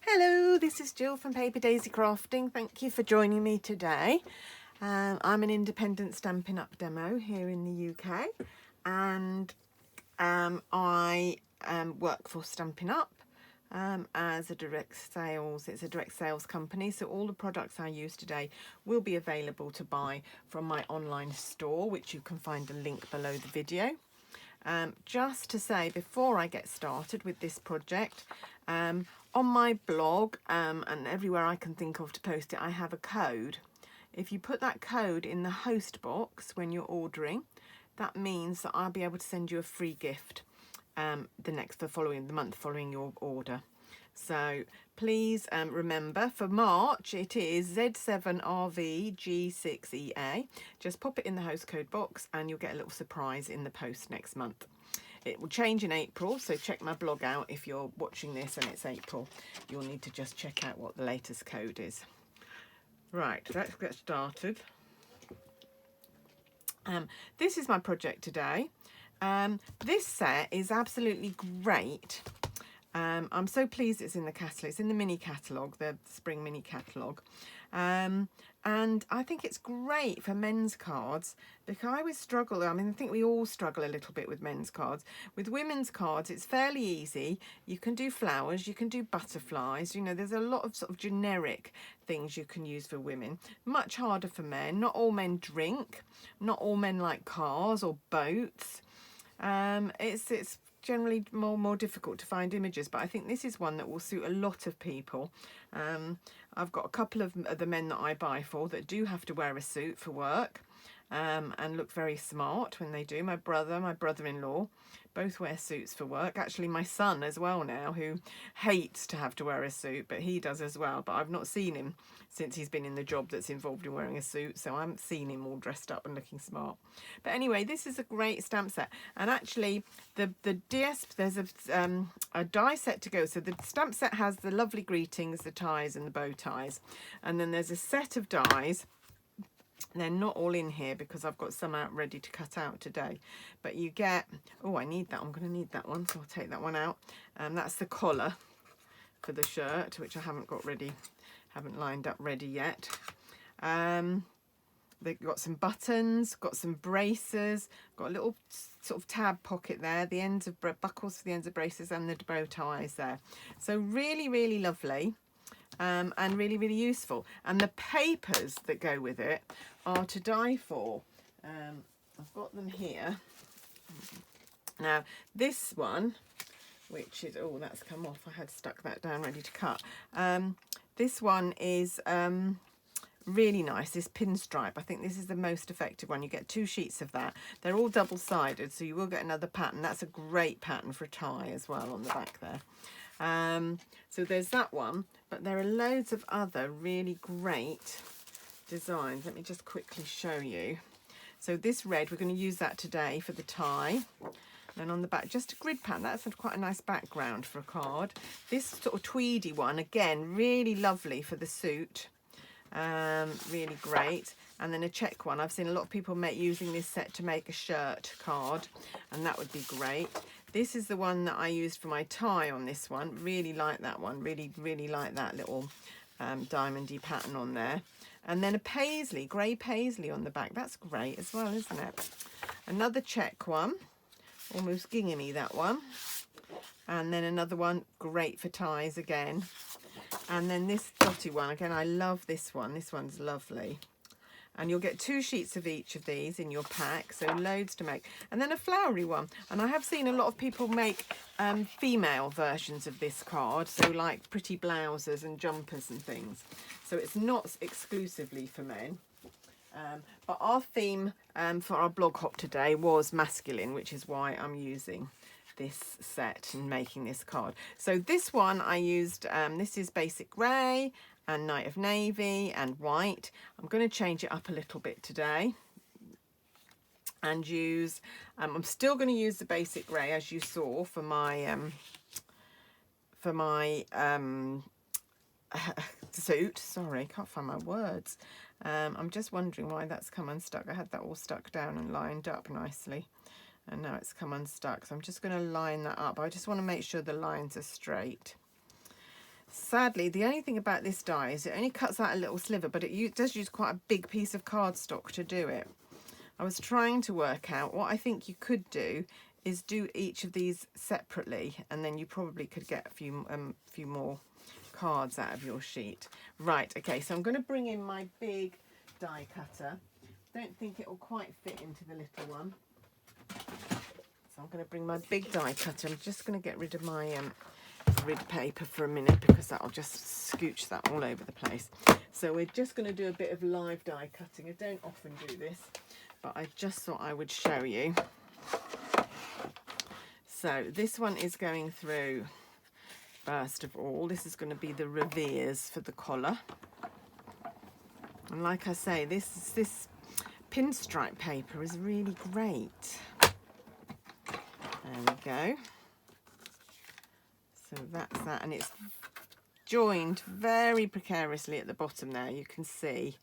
Hello, this is Jill from Paper Daisy Crafting. Thank you for joining me today. I'm an independent Stampin' Up demo here in the UK, and I work for Stampin' Up as a direct sales. It's a direct sales company, so all the products I use today will be available to buy from my online store, which you can find a link below the video. Just to say, before I get started with this project, on my blog and everywhere I can think of to post it, I have a code. If you put that code in the host box when you're ordering, that means that I'll be able to send you a free gift the month following your order. So please remember, for March it is Z7RVG6EA. Just pop it in the host code box and you'll get a little surprise in the post next month. It will change in April, so check my blog out. If you're watching this and it's April, you'll need to just check out what the latest code is. Right, let's get started. This is my project today. This set is absolutely great. I'm so pleased it's in the catalogue. It's in the mini catalogue, the spring mini catalogue. And I think it's great for men's cards, because I always struggle. I think we all struggle a little bit with men's cards. With women's cards, it's fairly easy. You can do flowers, you can do butterflies. You know, there's a lot of sort of generic things you can use for women. Much harder for men. Not all men drink. Not all men like cars or boats. It's generally more difficult to find images, but I think this is one that will suit a lot of people. I've got a couple of the men that I buy for that do have to wear a suit for work, and look very smart when they do. My brother-in-law both wear suits for work. Actually, my son as well now, who hates to have to wear a suit, but he does as well. But I've not seen him since he's been in the job that's involved in wearing a suit, so I haven't seen him all dressed up and looking smart. But anyway, this is a great stamp set, and actually the DS, there's a die set to go. So the stamp set has the lovely greetings, the ties and the bow ties, and then there's a set of dies. They're not all in here because I've got some out ready to cut out today, but you get, oh, I need that, I'm going to need that one, so I'll take that one out. That's the collar for the shirt, which I haven't got ready, haven't lined up ready yet. They've got some buttons, got some braces, got a little sort of tab pocket there, the ends of buckles for the ends of braces, and the bow ties there. So really, really lovely. And really, really useful. And the papers that go with it are to die for. I've got them here. Now, this one, which is, oh, that's come off. I had stuck that down ready to cut. This one is really nice, this pinstripe. I think this is the most effective one. You get 2 sheets of that. They're all double-sided, so you will get another pattern. That's a great pattern for a tie as well on the back there. So there's that one, but there are loads of other really great designs. Let me just quickly show you. So this red, we're going to use that today for the tie. Then on the back, just a grid pattern. That's quite a nice background for a card. This sort of tweedy one, again, really lovely for the suit. Really great. And then a check one. I've seen a lot of people using this set to make a shirt card, and that would be great. This is the one that I used for my tie on this one. Really like that one. Really, really like that little diamondy pattern on there. And then a paisley, grey paisley on the back. That's great as well, isn't it? Another check one. Almost ginghamy, that one. And then another one, great for ties again. And then this dotty one, again, I love this one. This one's lovely. And you'll get 2 sheets of each of these in your pack, so loads to make. And then a flowery one. And I have seen a lot of people make female versions of this card, so like pretty blouses and jumpers and things. So it's not exclusively for men. But our theme for our blog hop today was masculine, which is why I'm using this set and making this card. So this one I used, this is basic grey and night of navy and white. I'm going to change it up a little bit today and use, I'm still going to use the basic grey as you saw for my suit. Sorry, can't find my words. I'm just wondering why that's come unstuck. I had that all stuck down and lined up nicely, and now it's come unstuck. So I'm just going to line that up. I just want to make sure the lines are straight. sadly, the only thing about this die is it only cuts out a little sliver, but it does use quite a big piece of cardstock to do it. I was trying to work out what I think you could do is do each of these separately, and then you probably could get a few more cards out of your sheet. Right, okay, so I'm going to bring in my big die cutter. Don't think it will quite fit into the little one. So I'm going to bring my big die cutter. I'm just going to get rid of my grid paper for a minute because that'll just scooch that all over the place. So we're just going to do a bit of live die cutting. I don't often do this, but I just thought I would show you. So this one is going through, first of all, this is going to be the reveres for the collar. And like I say, this pinstripe paper is really great. There we go. So that's that, and it's joined very precariously at the bottom there, you can see.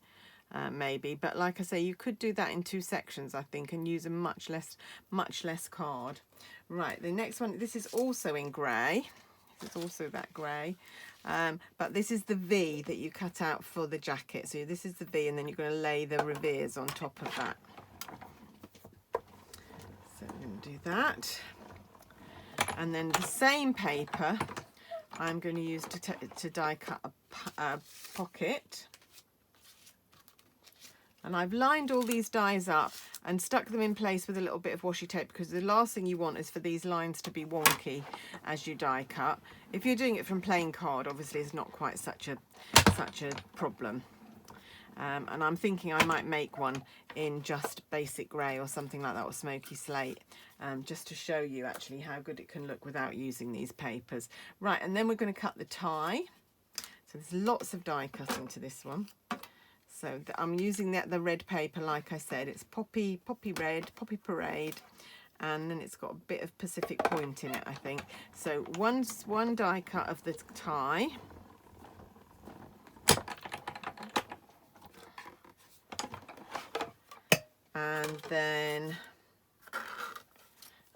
Maybe, but like I say, you could do that in 2 sections, I think, and use a much less card. Right, the next one, this is also in grey. It's also that grey, but this is the V that you cut out for the jacket. So this is the V, and then you're going to lay the reveres on top of that. So I'm going to do that, and then the same paper I'm going to use to die cut a pocket. And I've lined all these dies up and stuck them in place with a little bit of washi tape, because the last thing you want is for these lines to be wonky as you die cut. If you're doing it from plain card, obviously it's not quite such a problem. And I'm thinking I might make one in just basic grey or something like that, or smoky slate, just to show you actually how good it can look without using these papers. Right, and then we're going to cut the tie. So there's lots of die cutting to this one. So I'm using the red paper, like I said. It's poppy red, poppy parade, and then it's got a bit of Pacific Point in it, I think. So one die cut of the tie. And then,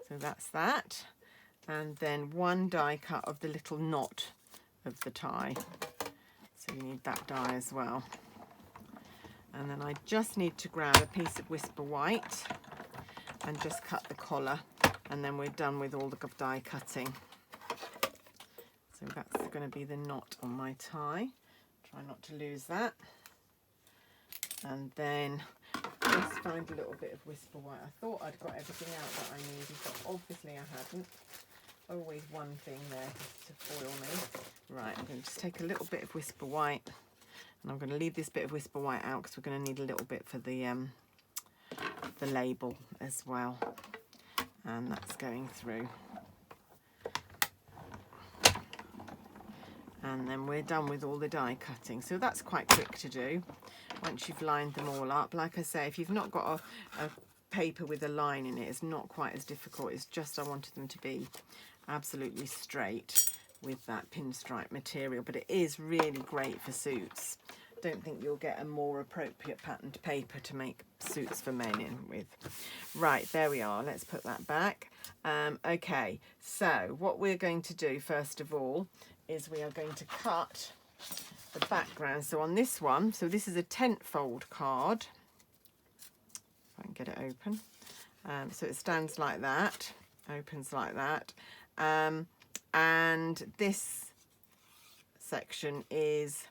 so that's that. And then one die cut of the little knot of the tie. So you need that die as well. And then I just need to grab a piece of Whisper White and just cut the collar, and then we're done with all the die cutting. So that's going to be the knot on my tie. Try not to lose that. And then just find a little bit of Whisper White. I thought I'd got everything out that I needed, but obviously I hadn't. Always one thing there just to foil me. Right, I'm going to just take a little bit of Whisper White. And I'm going to leave this bit of Whisper White out because we're going to need a little bit for the label as well. And that's going through. And then we're done with all the die cutting. So that's quite quick to do once you've lined them all up. Like I say, if you've not got a paper with a line in it, it's not quite as difficult. It's just I wanted them to be absolutely straight with that pinstripe material, but it is really great for suits. Don't think you'll get a more appropriate patterned paper to make suits for men in with. Right, there we are. Let's put that back. Okay, so what we're going to do first of all is we are going to cut the background. So on this one, so this is a tent fold card. If I can get it open. So it stands like that, opens like that. And this section is,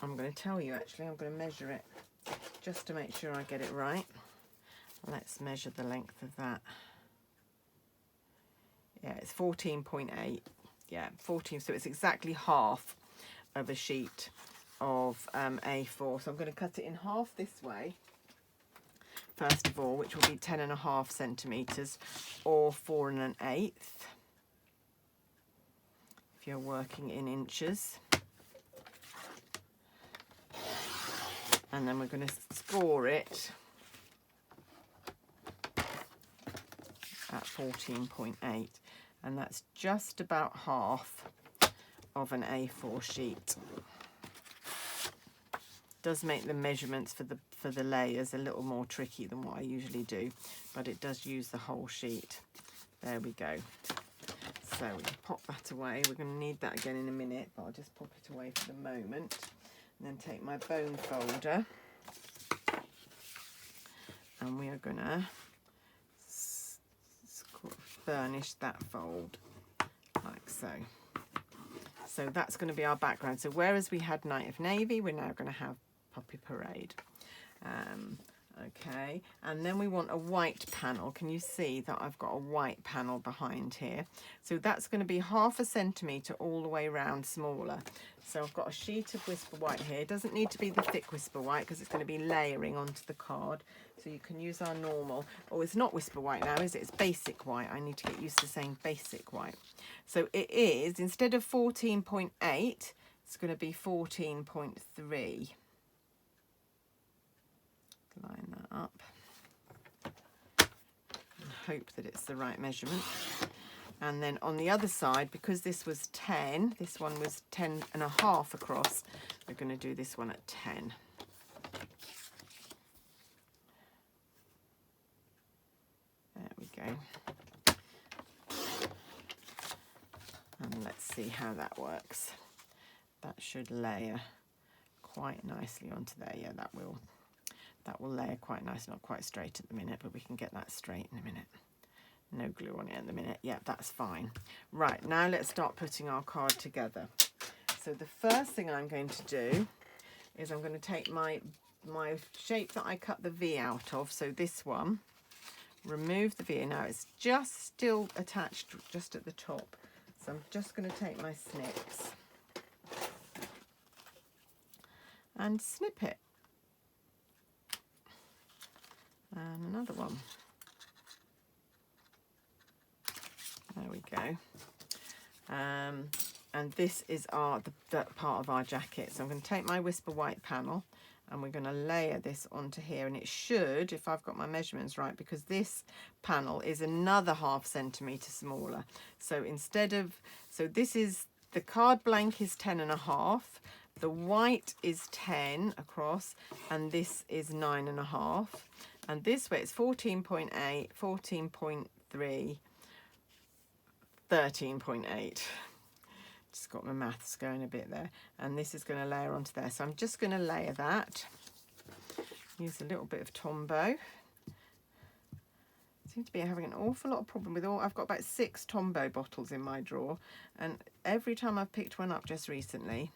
I'm going to tell you actually, I'm going to measure it just to make sure I get it right. Let's measure the length of that. Yeah, it's 14.8. Yeah, 14, so it's exactly half of a sheet of A4. So I'm going to cut it in half this way, first of all, which will be 10.5 centimetres or 4 1/8. If you're working in inches. And then we're going to score it at 14.8, and that's just about half of an A4 sheet. Does make the measurements for the layers a little more tricky than what I usually do, but it does use the whole sheet. There we go. So we can pop that away. We're going to need that again in a minute, but I'll just pop it away for the moment. And then take my bone folder, and we are going to burnish that fold like so. So that's going to be our background. So whereas we had Night of Navy, we're now going to have Poppy Parade. Okay, and then we want a white panel. Can you see that I've got a white panel behind here? So that's going to be 1/2 centimetre all the way around smaller. So I've got a sheet of Whisper White here. It doesn't need to be the thick Whisper White because it's going to be layering onto the card. So you can use our normal, oh, it's not Whisper White now, is it? It's basic white. I need to get used to saying basic white. So it is, instead of 14.8, it's going to be 14.3. Line that up and hope that it's the right measurement. And then on the other side, because this was 10, this one was 10.5 across, we're going to do this one at 10. There we go. And let's see how that works. That should layer quite nicely onto there. Yeah, that will layer quite nice. Not quite straight at the minute, but we can get that straight in a minute. No glue on it at the minute. Yeah, that's fine. Right, now let's start putting our card together. So the first thing I'm going to do is I'm going to take my shape that I cut the V out of, so this one, remove the V. Now it's just still attached just at the top. So I'm just going to take my snips and snip it. And another one. There we go. And this is that part of our jacket. So I'm going to take my Whisper White panel and we're going to layer this onto here. And it should, if I've got my measurements right, because this panel is another 1/2 centimetre smaller. So so this is, the card blank is 10.5. The white is 10 across, and this is 9.5. And this way it's 14.8, 14.3, 13.8. Just got my maths going a bit there. And this is going to layer onto there. So I'm just going to layer that. Use a little bit of Tombow. Seem to be having an awful lot of problem with I've got about 6 Tombow bottles in my drawer. And every time I've picked one up just recently,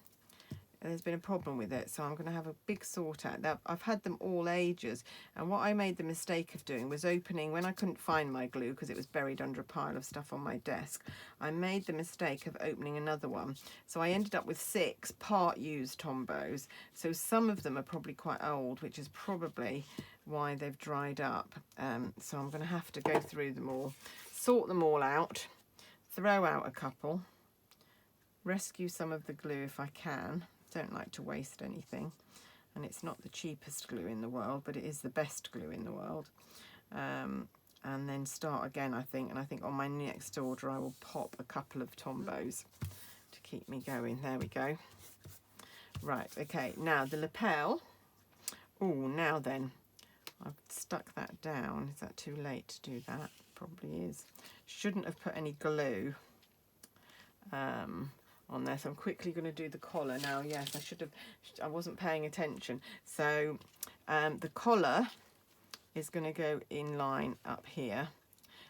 there's been a problem with it, so I'm going to have a big sort out. Now, I've had them all ages, and what I made the mistake of doing was opening, when I couldn't find my glue because it was buried under a pile of stuff on my desk, I made the mistake of opening another one. So I ended up with 6 part-used Tombows. So some of them are probably quite old, which is probably why they've dried up. So I'm going to have to go through them all, sort them all out, throw out a couple, rescue some of the glue if I can. Don't like to waste anything, and it's not the cheapest glue in the world, but it is the best glue in the world. And then start again, I think, and I think on my next order I will pop a couple of Tombows to keep me going. There we go. Right, okay, now the lapel. Oh, now then, I've stuck that down. Is that too late to do that? Probably is. Shouldn't have put any glue on there, so I'm quickly going to do the collar now. Yes, I wasn't paying attention. So the collar is going to go in line up here.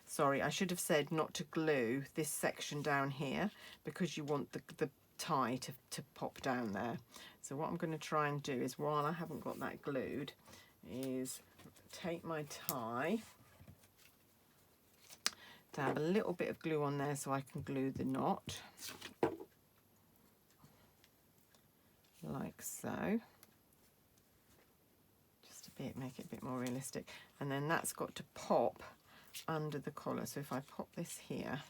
Sorry, I should have said not to glue this section down here because you want the tie to pop down there. So what I'm going to try and do is, while I haven't got that glued, is take my tie, dab a little bit of glue on there so I can glue the knot. Like so, just a bit, make it a bit more realistic, and then that's got to pop under the collar. So if I pop this here,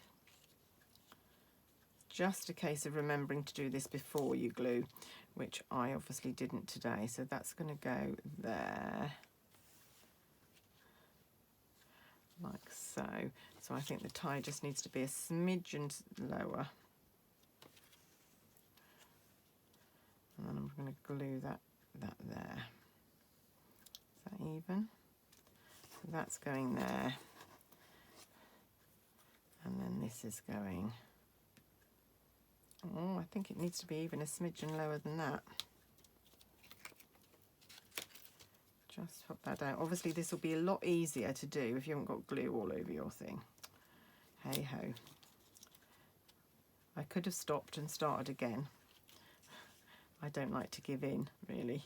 just a case of remembering to do this before you glue, which I obviously didn't today. So that's going to go there, like so. So I think the tie just needs to be a smidgen lower. And then I'm going to glue that there. Is that even? So that's going there. And then this is going Oh, I think it needs to be even a smidgen lower than that. Just pop that down. Obviously this will be a lot easier to do if you haven't got glue all over your thing. Hey ho. I could have stopped and started again. I don't like to give in, really.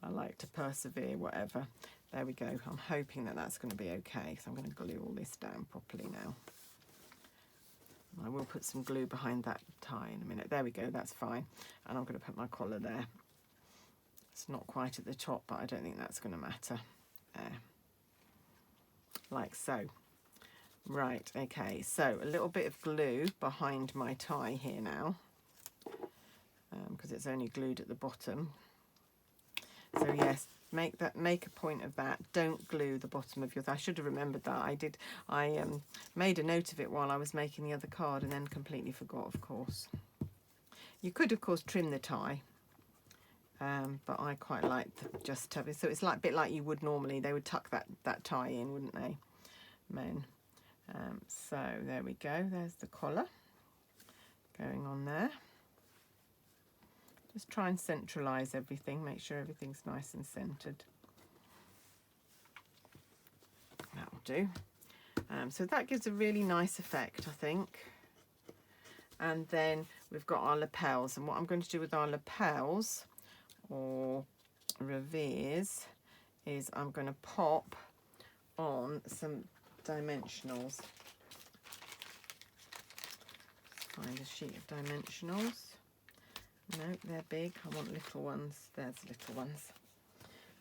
I like to persevere, whatever. There we go. I'm hoping that that's going to be okay. So I'm going to glue all this down properly now. I will put some glue behind that tie in a minute. There we go, that's fine. And I'm going to put my collar there. It's not quite at the top, but I don't think that's going to matter. There. Like so. Right, okay, so a little bit of glue behind my tie here now, because it's only glued at the bottom. So yes, make a point of that. Don't glue the bottom of your. I should have remembered that. I made a note of it while I was making the other card and then completely forgot. Of course, you could of course trim the tie, but I quite like just to. So it's like a bit like you would normally. They would tuck that tie in, wouldn't they, men? So there we go. There's the collar going on there. Just try and centralise everything, make sure everything's nice and centred. That'll do. So that gives a really nice effect, I think. And then we've got our lapels. And what I'm going to do with our lapels, or revers, is I'm going to pop on some dimensionals. Find a sheet of dimensionals. No, they're big. I want little ones. There's little ones.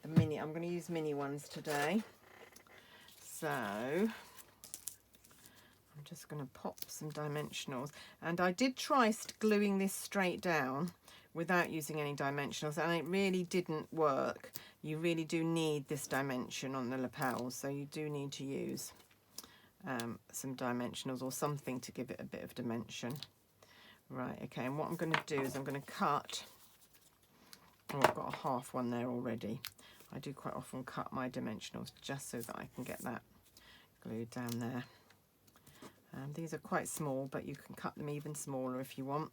The mini. I'm going to use mini ones today. So I'm just going to pop some dimensionals. And I did try gluing this straight down without using any dimensionals, and it really didn't work. You really do need this dimension on the lapels, so you do need to use some dimensionals or something to give it a bit of dimension. Right, okay, and what I'm going to do is I'm going to cut. Oh, I've got a half one there already. I do quite often cut my dimensionals just so that I can get that glued down there. These are quite small, but you can cut them even smaller if you want.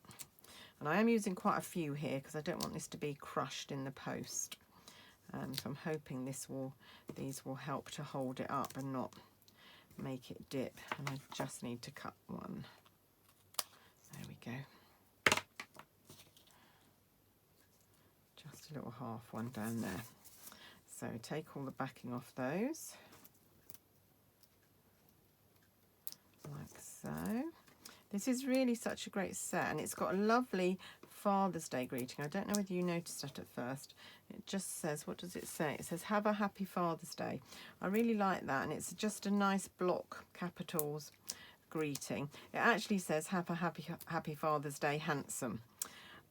And I am using quite a few here because I don't want this to be crushed in the post. So I'm hoping these will help to hold it up and not make it dip. And I just need to cut one. There we go. Just a little half one down there. So take all the backing off those. Like so. This is really such a great set, and it's got a lovely Father's Day greeting. I don't know whether you noticed that at first. It just says, what does it say? It says, "Have a happy Father's Day." I really like that, and it's just a nice block capitals greeting. It actually says, "Have a happy Father's Day, handsome."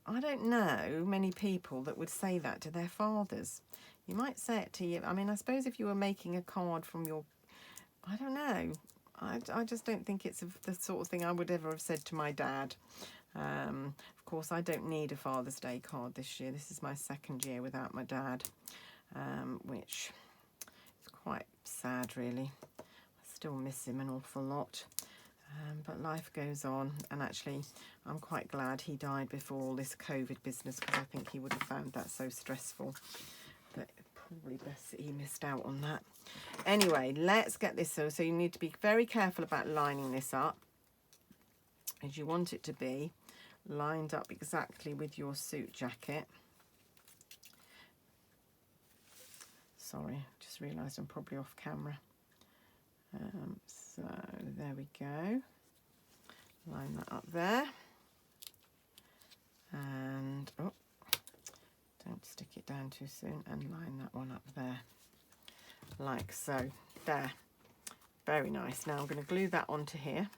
I don't know many people that would say that to their fathers. You might say it to you. I mean, I suppose if you were making a card from your, I don't know. I just don't think it's the sort of thing I would ever have said to my dad. Of course, I don't need a Father's Day card this year. This is my second year without my dad, which is quite sad, really. I still miss him an awful lot. But life goes on, and actually I'm quite glad he died before all this COVID business, because I think he would have found that so stressful. But probably best that he missed out on that. Anyway, let's get this. So you need to be very careful about lining this up, as you want it to be lined up exactly with your suit jacket. Sorry, just realised I'm probably off camera. So there we go. Line that up there. And, oh, don't stick it down too soon, and line that one up there. Like so. There. Very nice. Now I'm going to glue that onto here.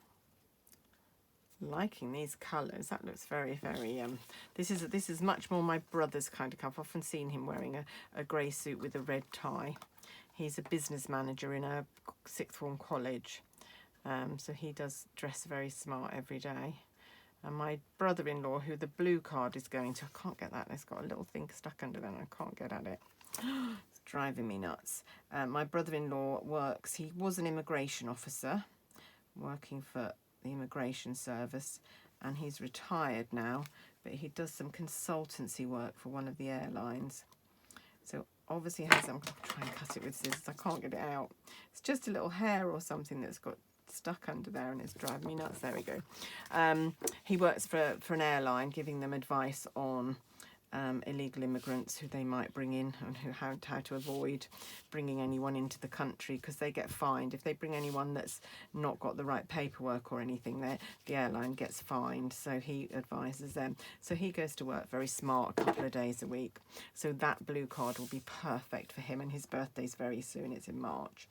Liking these colours. That looks very, very this is much more my brother's kind of colour. I've often seen him wearing a grey suit with a red tie. He's a business manager in a sixth form college, so he does dress very smart every day. And my brother-in-law, who the blue card is going to, I can't get that, it's got a little thing stuck under there and I can't get at it. It's driving me nuts. My brother-in-law he was an immigration officer working for the immigration service, and he's retired now, but he does some consultancy work for one of the airlines. So obviously I'm going to try and cut it with scissors. I can't get it out. It's just a little hair or something that's got stuck under there and it's driving me nuts. There we go. He works for an airline, giving them advice on illegal immigrants who they might bring in, and how to avoid bringing anyone into the country, because they get fined if they bring anyone that's not got the right paperwork or anything. The airline gets fined, so he advises them. So he goes to work very smart a couple of days a week. So that blue card will be perfect for him, and his birthday's very soon. It's in March,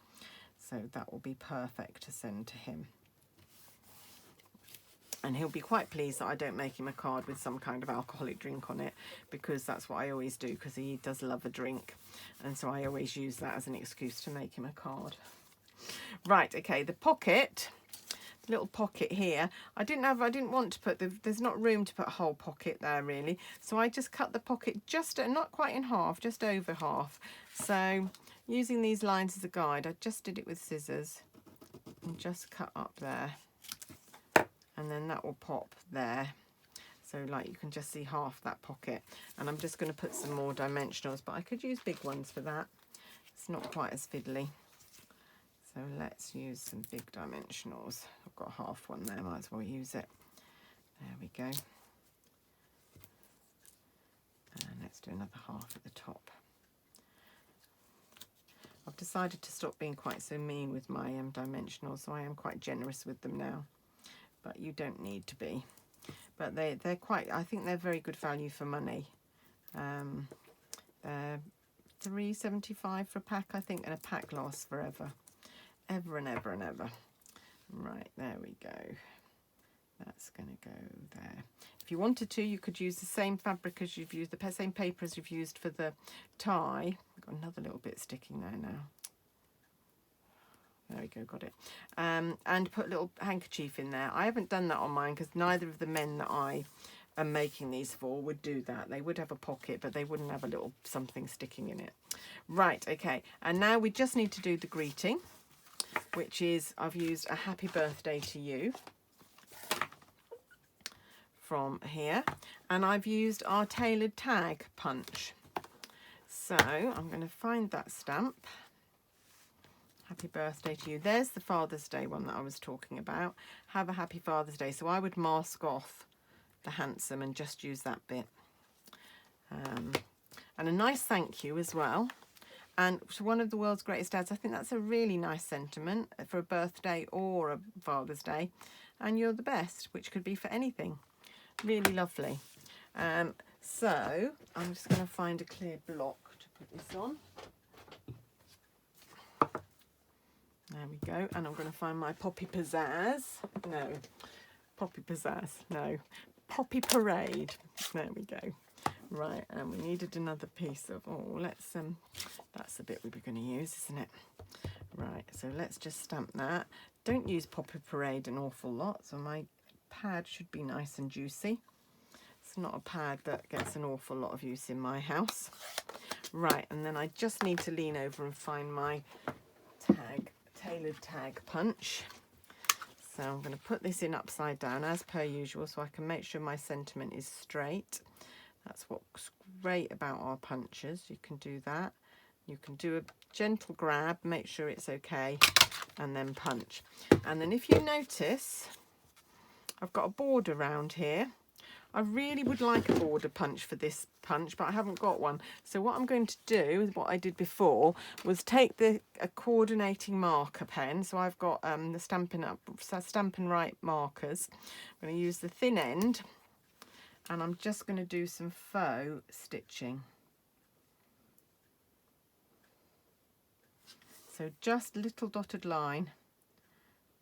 so that will be perfect to send to him. And he'll be quite pleased that I don't make him a card with some kind of alcoholic drink on it, because that's what I always do, because he does love a drink. And so I always use that as an excuse to make him a card. Right, okay, the pocket, the little pocket here, I didn't want to put, there's not room to put a whole pocket there really. So I just cut the pocket just, not quite in half, just over half. So using these lines as a guide, I just did it with scissors and just cut up there. And then that will pop there. So like you can just see half that pocket. And I'm just going to put some more dimensionals, but I could use big ones for that. It's not quite as fiddly. So let's use some big dimensionals. I've got half one there, might as well use it. There we go. And let's do another half at the top. I've decided to stop being quite so mean with my dimensionals, so I am quite generous with them now. But you don't need to be. But they're quite, I think they're very good value for money. They're $3.75 for a pack, I think, and a pack lasts forever. Ever and ever and ever. Right, there we go. That's going to go there. If you wanted to, you could use the same fabric as you've used, the same paper as you've used for the tie. I've got another little bit sticking there now. There we go, got it. And put a little handkerchief in there. I haven't done that on mine because neither of the men that I am making these for would do that. They would have a pocket, but they wouldn't have a little something sticking in it. Right, okay. And now we just need to do the greeting, which is, I've used a happy birthday to you from here. And I've used our tailored tag punch. So I'm going to find that stamp. Happy birthday to you. There's the Father's Day one that I was talking about. Have a happy Father's Day. So I would mask off the handsome and just use that bit. And a nice thank you as well. And to one of the world's greatest dads, I think that's a really nice sentiment for a birthday or a Father's Day. And you're the best, which could be for anything. Really lovely. So I'm just going to find a clear block to put this on. There we go, and I'm going to find my Poppy Pizzazz. No, Poppy Pizzazz, no. Poppy Parade. There we go. Right, and we needed another piece of, let's, that's the bit we were going to use, isn't it? Right, so let's just stamp that. Don't use Poppy Parade an awful lot, so my pad should be nice and juicy. It's not a pad that gets an awful lot of use in my house. Right, and then I just need to lean over and find my tailored tag punch. So I'm going to put this in upside down as per usual, so I can make sure my sentiment is straight. That's what's great about our punches. You can do that. You can do a gentle grab, make sure it's okay, and then punch. And then if you notice, I've got a border around here. I really would like a border punch for this punch, but I haven't got one. So what I'm going to do, what I did before, was take a coordinating marker pen. So I've got the Stampin' Right markers. I'm going to use the thin end, and I'm just going to do some faux stitching. So just a little dotted line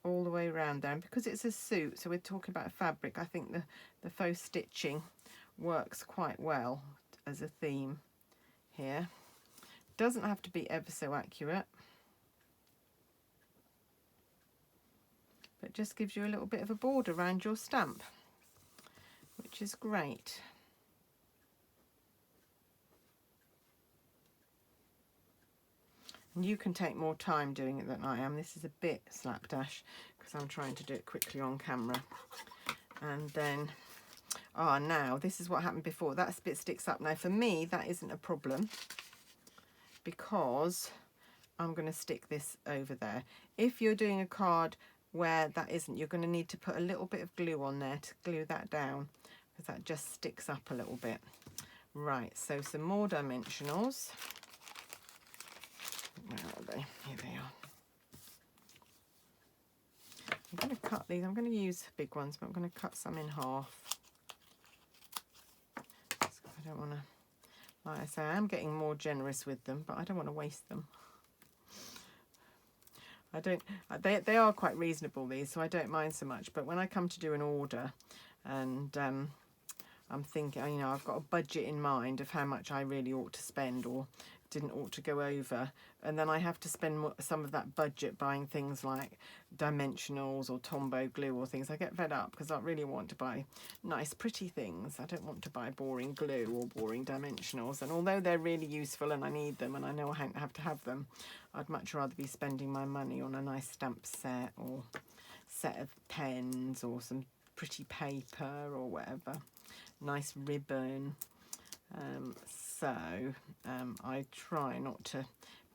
all the way around there, and because it's a suit, so we're talking about fabric, I think the faux stitching works quite well as a theme here. Doesn't have to be ever so accurate, but just gives you a little bit of a border around your stamp, which is great. And you can take more time doing it than I am. This is a bit slapdash because I'm trying to do it quickly on camera. And then, now this is what happened before. That bit sticks up. Now for me, that isn't a problem because I'm going to stick this over there. If you're doing a card where that isn't, you're going to need to put a little bit of glue on there to glue that down, because that just sticks up a little bit. Right, so some more dimensionals. Where are they? Here they are. I'm going to cut these. I'm going to use big ones, but I'm going to cut some in half. I don't want to, like I say, I am getting more generous with them, but I don't want to waste them. I don't, they are quite reasonable, these, so I don't mind so much. But when I come to do an order and I'm thinking, you know, I've got a budget in mind of how much I really ought to spend or didn't ought to go over, and then I have to spend some of that budget buying things like dimensionals or Tombow glue or things, I get fed up because I really want to buy nice pretty things. I don't want to buy boring glue or boring dimensionals, and although they're really useful and I need them and I know I have to have them, I'd much rather be spending my money on a nice stamp set or set of pens or some pretty paper or whatever, nice ribbon. I try not to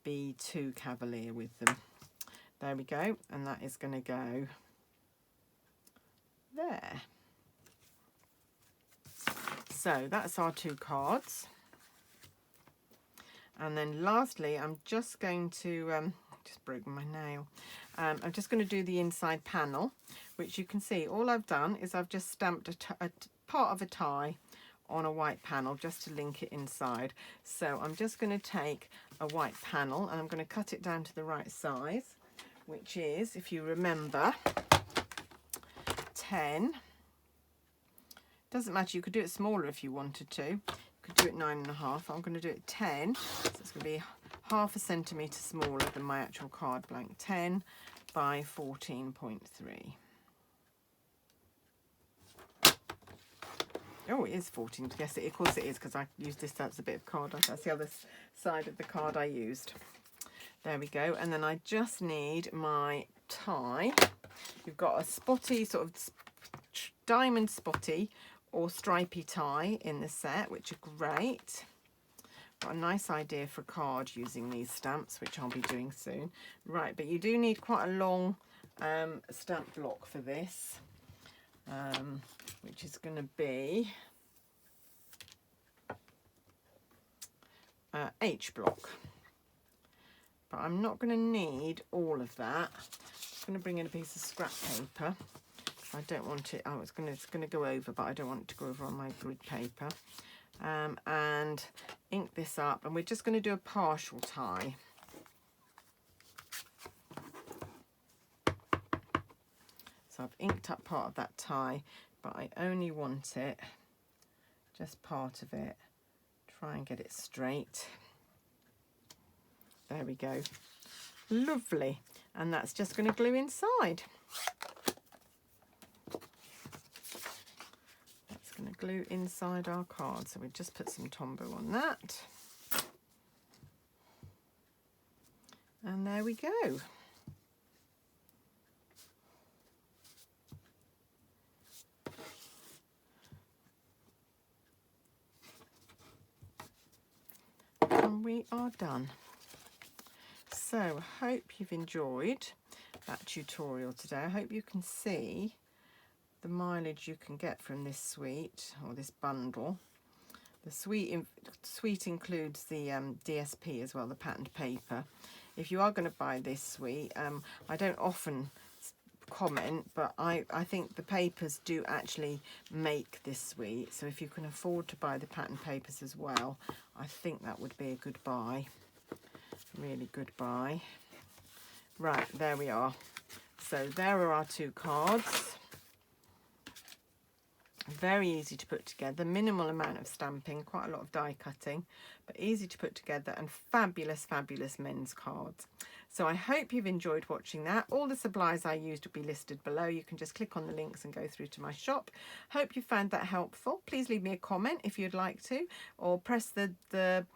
be too cavalier with them. There we go, and that is going to go there. So that's our 2 cards. And then lastly, I'm just going to, just broken my nail. I'm just going to do the inside panel, which you can see all I've done is I've just stamped a part of a tie on a white panel just to link it inside. So I'm just going to take a white panel and I'm going to cut it down to the right size, which is, if you remember, 10. Doesn't matter, you could do it smaller if you wanted to. You could do it 9.5. I'm going to do it 10, so it's going to be half a centimetre smaller than my actual card blank. 10 by 14.3. Oh, it is 14. Yes, of course it is, because I used this as a bit of card. That's the other side of the card I used. There we go. And then I just need my tie. You've got a spotty, sort of diamond spotty or stripy tie in the set, which are great. Got a nice idea for a card using these stamps, which I'll be doing soon. Right, but you do need quite a long stamp block for this. Which is going to be H block, but I'm not going to need all of that. I'm just going to bring in a piece of scrap paper. I don't want it, it's going to go over, but I don't want it to go over on my grid paper, and ink this up, and we're just going to do a partial tie. So I've inked up part of that tie, but I only want it, just part of it. Try and get it straight. There we go. Lovely. And that's just going to glue inside. That's going to glue inside our card. So we just put some Tombow on that. And there we go. We are done. So I hope you've enjoyed that tutorial today. I hope you can see the mileage you can get from this suite or this bundle. The suite includes the DSP as well, the patterned paper. If you are going to buy this suite, I don't often comment, but I think the papers do actually make this suite, so if you can afford to buy the pattern papers as well, I think that would be a good buy. Really good buy. Right, there we are. So there are our 2 cards. Very easy to put together, minimal amount of stamping, quite a lot of die cutting, but easy to put together, and fabulous men's cards. So I hope you've enjoyed watching that. All the supplies I used will be listed below. You can just click on the links and go through to my shop. Hope you found that helpful. Please leave me a comment if you'd like to, or press the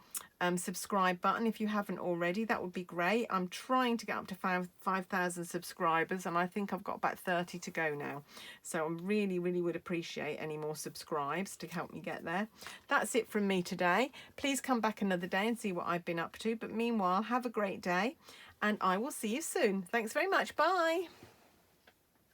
subscribe button if you haven't already. That would be great. I'm trying to get up to 5,000 subscribers, and I think I've got about 30 to go now. So I really would appreciate any more subscribes to help me get there. That's it from me today. Please come back another day and see what I've been up to. But meanwhile, have a great day, and I will see you soon. Thanks very much. Bye.